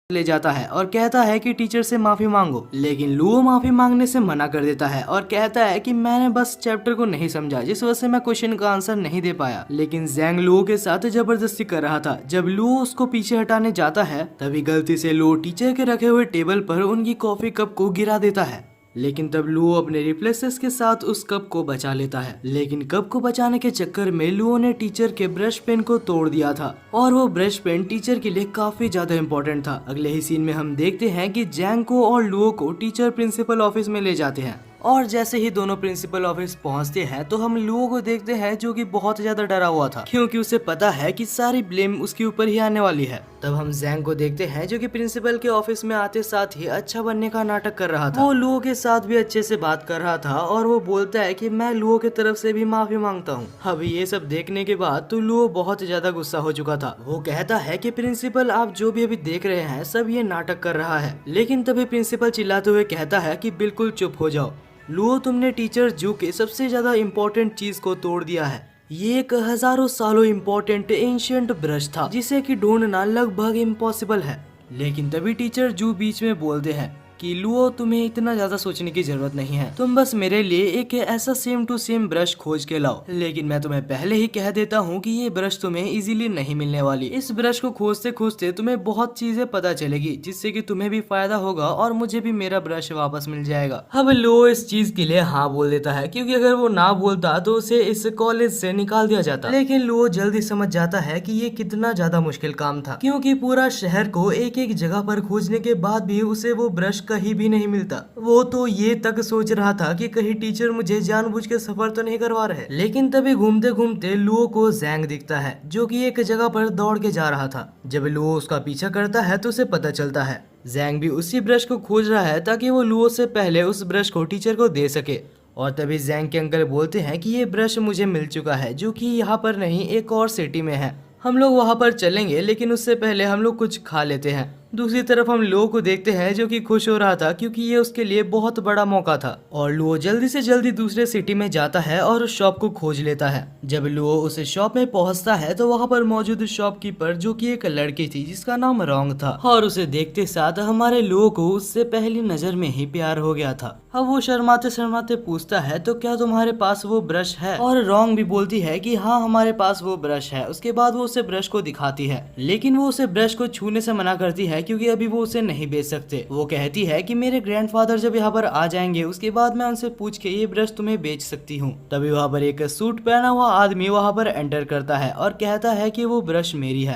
ले जाता है और कहता है कि टीचर से माफी मांगो, लेकिन लुओ माफी मांगने से मना कर देता है और कहता है कि मैंने बस चैप्टर को नहीं समझा, जिस वजह से मैं क्वेश्चन का आंसर नहीं दे पाया। लेकिन जैंग लुओ के साथ जबरदस्ती कर रहा था। जब लुओ उसको पीछे हटाने जाता है तभी गलती से लुओ टीचर के रखे हुए टेबल पर उनकी कॉफी कप को गिरा देता है। लेकिन तब लुओ अपने रिफ्लेक्सेस के साथ उस कप को बचा लेता है। लेकिन कप को बचाने के चक्कर में लुओ ने टीचर के ब्रश पेन को तोड़ दिया था और वो ब्रश पेन टीचर के लिए काफी ज्यादा इम्पोर्टेंट था। अगले ही सीन में हम देखते हैं कि जैंग को और लुओ को टीचर प्रिंसिपल ऑफिस में ले जाते हैं और जैसे ही दोनों प्रिंसिपल ऑफिस पहुंचते हैं तो हम लुओ को देखते हैं जो कि बहुत ज्यादा डरा हुआ था, क्योंकि उसे पता है कि सारी ब्लेम उसके ऊपर ही आने वाली है। तब हम जैंग को देखते हैं जो कि प्रिंसिपल के ऑफिस में आते साथ ही अच्छा बनने का नाटक कर रहा था। वो लुओ के साथ भी अच्छे से बात कर रहा था और वो बोलता है कि मैं लुओ की तरफ से भी माफी मांगता हूँ। अभी ये सब देखने के बाद तो लुओ बहुत ज्यादा गुस्सा हो चुका था। वो कहता है कि प्रिंसिपल आप जो भी अभी देख रहे हैं सब ये नाटक कर रहा है। लेकिन तभी प्रिंसिपल चिल्लाते हुए कहता है कि बिल्कुल चुप हो जाओ लुओ, तुमने टीचर जू के सबसे ज्यादा इम्पोर्टेंट चीज को तोड़ दिया है। ये एक हजारों सालों इम्पोर्टेंट एंशियंट ब्रश था जिसे कि ढूंढना लगभग इम्पॉसिबल है। लेकिन तभी टीचर जू बीच में बोलते हैं कि लुओ तुम्हें इतना ज्यादा सोचने की जरूरत नहीं है, तुम बस मेरे लिए एक ऐसा सेम टू सेम ब्रश खोज के लाओ। लेकिन मैं तुम्हें पहले ही कह देता हूँ कि ये ब्रश तुम्हें इजीली नहीं मिलने वाली। इस ब्रश को खोजते खोजते तुम्हें बहुत चीजें पता चलेगी जिससे कि तुम्हें भी फायदा होगा और मुझे भी मेरा ब्रश वापस मिल जाएगा। अब लुओ इस चीज के लिए हाँ बोल देता है, क्योंकि अगर वो ना बोलता तो उसे इस कॉलेज से निकाल दिया जाता। लेकिन लुओ जल्दी समझ जाता है कि ये कितना ज्यादा मुश्किल काम था, क्योंकि पूरा शहर को एक एक जगह पर खोजने के बाद भी उसे वो ब्रश कहीं भी नहीं मिलता। वो तो ये तक सोच रहा था कि कहीं टीचर मुझे जानबूझ के सफर तो नहीं करवा रहे। लेकिन तभी घूमते घूमते लुओ को जैंग दिखता है जो कि एक जगह पर दौड़ के जा रहा था। जब लुओ उसका पीछा करता है तो उसे पता चलता है जैंग भी उसी ब्रश को खोज रहा है ताकि वो लुओ से पहले उस ब्रश को टीचर को दे सके। और तभी जैंग के अंकल बोलते हैं कि ये ब्रश मुझे मिल चुका है जो कि यहाँ पर नहीं एक और सिटी में है, हम लोग वहाँ पर चलेंगे लेकिन उससे पहले हम लोग कुछ खा लेते हैं। दूसरी तरफ हम लुओ को देखते हैं जो कि खुश हो रहा था क्योंकि ये उसके लिए बहुत बड़ा मौका था और लुओ जल्दी से जल्दी दूसरे सिटी में जाता है और उस शॉप को खोज लेता है। जब लुओ उस शॉप में पहुंचता है तो वहाँ पर मौजूद शॉपकीपर जो कि एक लड़की थी जिसका नाम रोंग था और उसे देखते साथ हमारे लुओ को उससे पहली नजर में ही प्यार हो गया था। अब वो शर्माते शर्माते पूछता है तो क्या तुम्हारे पास वो ब्रश है, और रोंग भी बोलती है कि हाँ हमारे पास वो ब्रश है। उसके बाद वो उसे ब्रश को दिखाती है, लेकिन वो उसे ब्रश को छूने से मना करती है क्योंकि अभी वो उसे नहीं बेच सकते। वो कहती है कि मेरे ग्रैंडफादर जब यहाँ पर आ जाएंगे उसके बाद मैं उनसे पूछ के ये ब्रश तुम्हें बेच सकती हूँ। तभी वहाँ पर एक सूट पहना हुआ आदमी वहाँ पर एंटर करता है और कहता है कि वो ब्रश मेरी है।